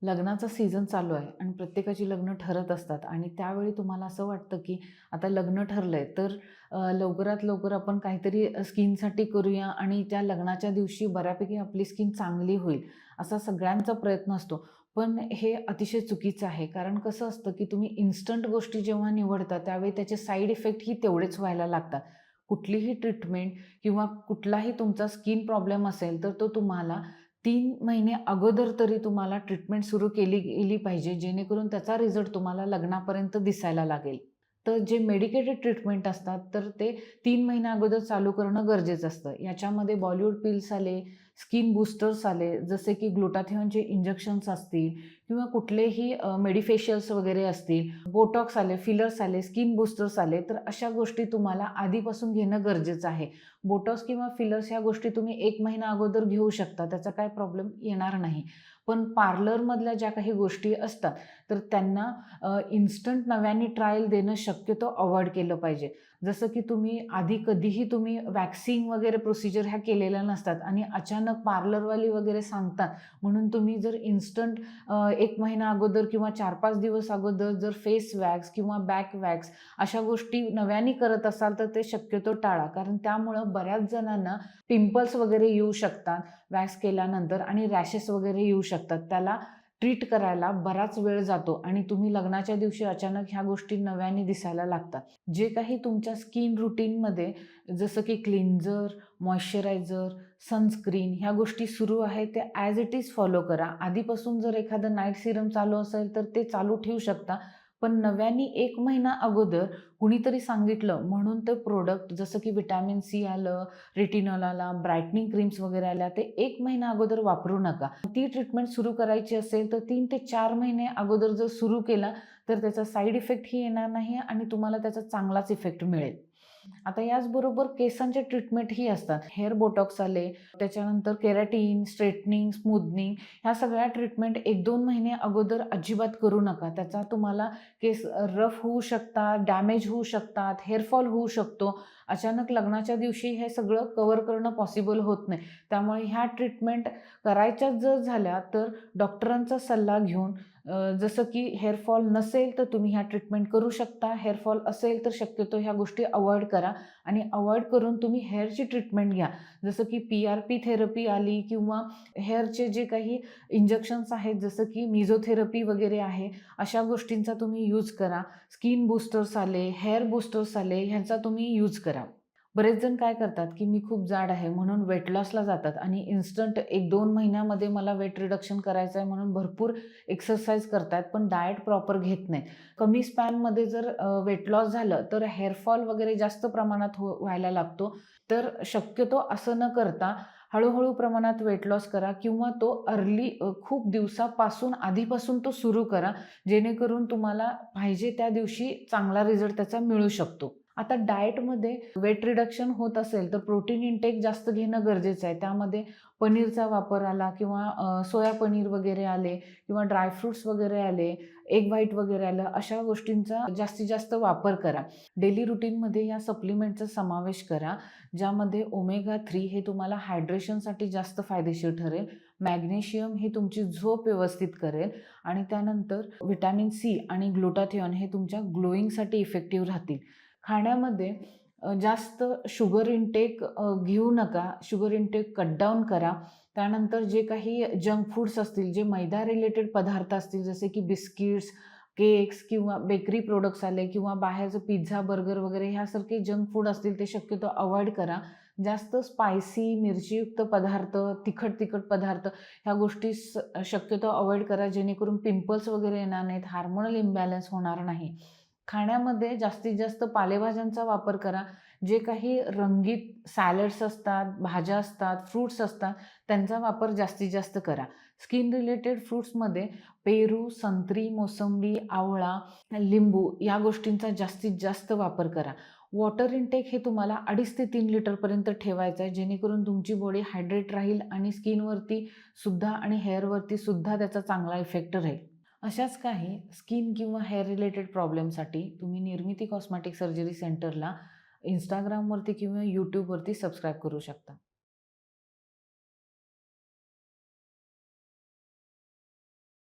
लग्नाचा सीझन चालू आहे आणि प्रत्येकाची लग्न ठरत असतात आणि त्यावेळी तुम्हाला असं वाटतं की आता लग्न ठरलंय तर लवकरात लवकर आपण काहीतरी स्किनसाठी करूया आणि त्या लग्नाच्या दिवशी बऱ्यापैकी आपली स्किन चांगली होईल असा सगळ्यांचा प्रयत्न असतो. पण हे अतिशय चुकीचं आहे. कारण कसं असतं की तुम्ही इन्स्टंट गोष्टी जेव्हा निवडता त्यावेळी त्याचे साईड इफेक्टही तेवढेच व्हायला लागतात. कुठलीही ट्रीटमेंट किंवा कुठलाही तुमचा स्किन प्रॉब्लेम असेल तर तो तुम्हाला 3 महिने अगोदर तरी तुम्हाला ट्रीटमेंट सुरू केली गेली पाहिजे, जेणेकरून त्याचा रिझल्ट तुम्हाला लग्नापर्यंत दिसायला लागेल. तर जे मेडिकेटेड ट्रीटमेंट असतात, तर ते 3 महिन्या अगोदर चालू करणं गरजेचं असतं. याच्यामध्ये बॉलिवूड पिल्स आले, स्किन बूस्टर्स आले, जसे की ग्लुटाथिओनचे इंजेक्शन्स असतील किंवा कुठलेही मेडिफेशियल्स वगैरे असतील, बोटॉक्स आले, फिलर्स आले, स्किन बूस्टर्स आले, तर अशा गोष्टी तुम्हाला आधीपासून घेणं गरजेचं आहे. बोटॉक्स किंवा फिलर्स ह्या गोष्टी तुम्ही 1 महिना अगोदर घेऊ शकता, त्याचा काही प्रॉब्लेम येणार नाही. पण पार्लरमधल्या ज्या काही गोष्टी असतात, तर त्यांना इन्स्टंट नव्याने ट्रायल देणं शक्यतो अव्हॉइड केलं पाहिजे. जसं की तुम्ही आधी कधीही तुम्ही वॅक्सिंग वगैरे प्रोसिजर ह्या केलेल्या नसतात आणि अचानक पार्लरवाली वगैरे सांगतात म्हणून तुम्ही जर इन्स्टंट 1 महिना अगोदर किंवा 4-5 दिवस अगोदर जर फेस वॅक्स किंवा बॅक वॅक्स अशा गोष्टी नव्याने करत असाल तर ते शक्यतो टाळा. कारण त्यामुळं बऱ्याच जणांना पिंपल्स वगैरे येऊ शकतात वॅक्स केल्यानंतर आणि रॅशेस वगैरे येऊ शकतात. त्याला ट्रीट करायला बराच वेळ जातो आणि तुम्ही लग्नाच्या दिवशी अचानक ह्या गोष्टी नव्याने दिसायला लागतात. जे काही तुमच्या स्किन रूटीनमध्ये जसं की क्लिन्झर, मॉइश्चरायझर, सनस्क्रीन ह्या गोष्टी सुरू आहेत ते ॲज इट इज फॉलो करा. आधीपासून जर एखादं नाईट सिरम चालू असेल तर ते चालू ठेवू शकता. पण नव्याने 1 महिना अगोदर कुणीतरी सांगितलं म्हणून ते प्रोडक्ट जसं की व्हिटॅमिन सी आलं, रेटिनॉल आला, ब्राईटनिंग क्रीम्स वगैरे आल्या, ते 1 महिना अगोदर वापरू नका. ती ट्रीटमेंट सुरू करायची असेल तर 3 ते 4 महिने अगोदर जर सुरू केला तर त्याचा साईड इफेक्टही येणार नाही आणि तुम्हाला त्याचा चांगलाच इफेक्ट मिळेल. आता याचबरोबर केसांचे ट्रीटमेंटही असतात. हेअर बोटॉक्स आले, त्याच्यानंतर केराटिन, स्ट्रेटनिंग, स्मूथनिंग ह्या सगळ्या ट्रीटमेंट 1-2 महिने अगोदर अजिबात करू नका. त्याचा तुम्हाला केस रफ होऊ शकतात, डॅमेज होऊ शकतात, हेअरफॉल होऊ शकतो. अचानक लग्नाच्या दिवशी हे सगळं कव्हर करणं पॉसिबल होत नाही. त्यामुळे ह्या ट्रीटमेंट करायच्याच जर झाल्या तर डॉक्टरांचा सल्ला घेऊन जसं की हेअरफॉल नसेल तर तुम्ही ह्या ट्रीटमेंट करू शकता. हेअरफॉल असेल तर शक्यतो ह्या गोष्टी अव्हॉइड करा आणि अव्हॉइड करून तुम्ही हेअरची ट्रीटमेंट घ्या. जसं की PRP थेरपी आली किंवा हेअरचे जे काही इंजेक्शन्स आहेत जसं की मिझोथेरपी वगैरे आहे, अशा गोष्टींचा तुम्ही यूज करा. स्किन बूस्टर्स आले, हेअर बूस्टर्स आले, ह्यांचा तुम्ही यूज करा. बरेच जण काय करतात, की मी खूप जाड आहे म्हणून वेट लॉसला जातात आणि इन्स्टंट 1-2 महिन्यामध्ये मला वेट रिडक्शन करायचं आहे म्हणून भरपूर एक्सरसाइज करतात, पण डाएट प्रॉपर घेत नाहीत. कमी स्पॅनमध्ये जर वेट लॉस झालं, तर हेअरफॉल वगैरे जास्त प्रमाणात व्हायला लागतो. तर शक्यतो असं न करता हळू प्रमाणात वेट लॉस करा किंवा तो खूप दिवसापासून आधीपासून तो सुरू करा, जेणेकरून तुम्हाला पाहिजे त्या दिवशी चांगला रिझल्ट त्याचा मिळू शकतो. आता डाएटमध्ये वेट रिडक्शन होत असेल तर प्रोटीन इंटेक जास्त घेणं गरजेचं आहे. त्यामध्ये पनीरचा वापर आला किंवा सोया पनीर वगैरे आले किंवा ड्रायफ्रुट्स वगैरे आले, एग व्हाईट वगैरे आलं, अशा गोष्टींचा जास्तीत जास्त वापर करा. डेली रुटीनमध्ये या सप्लिमेंटचा समावेश करा, ज्यामध्ये ओमेगा 3 हे तुम्हाला हायड्रेशनसाठी जास्त फायदेशीर ठरेल. मॅग्नेशियम हे तुमची झोप व्यवस्थित करेल आणि त्यानंतर व्हिटॅमिन सी आणि ग्लुटाथिओन हे तुमच्या ग्लोईंगसाठी इफेक्टिव्ह राहतील. खाण्यामध्ये जास्त शुगर इंटेक घेऊ नका. शुगर इंटेक कट डाऊन करा. त्यानंतर जे काही जंक फूड्स असतील, जे मैदा रिलेटेड पदार्थ असतील, जसे की बिस्किट्स, केक्स किंवा बेकरी प्रोडक्ट्स आले किंवा बाहेरचं पिझ्झा, बर्गर वगैरे ह्यासारखे जंक फूड असतील, ते शक्यतो अव्हॉइड करा. जास्त स्पायसी, मिरचीयुक्त पदार्थ, तिखट पदार्थ ह्या गोष्टी शक्यतो अव्हॉइड करा, जेणेकरून पिंपल्स वगैरे येणार नाहीत, हार्मोनल इम्बॅलन्स होणार नाही. खाण्यामध्ये जास्तीत जास्त पालेभाज्यांचा वापर करा. जे काही रंगीत सॅलड्स असतात, भाज्या असतात, फ्रुट्स असतात, त्यांचा वापर जास्तीत जास्त करा. स्किन रिलेटेड फ्रुट्समध्ये पेरू, संत्री, मोसंबी, आवळा, लिंबू या गोष्टींचा जास्तीत जास्त वापर करा. वॉटर इंटेक हे तुम्हाला 2.5 ते 3 लिटरपर्यंत ठेवायचं आहे, जेणेकरून तुमची बॉडी हायड्रेट राहील आणि स्किनवरती सुद्धा आणि हेअरवरती सुद्धा त्याचा चांगला इफेक्ट राहील. अशाच काही स्किन किंवा हेअर रिलेटेड प्रॉब्लेमसाठी तुम्ही निर्मिती कॉस्मेटिक सर्जरी सेंटरला Instagramवरती किंवा YouTubeवरती सबस्क्राईब करू शकता.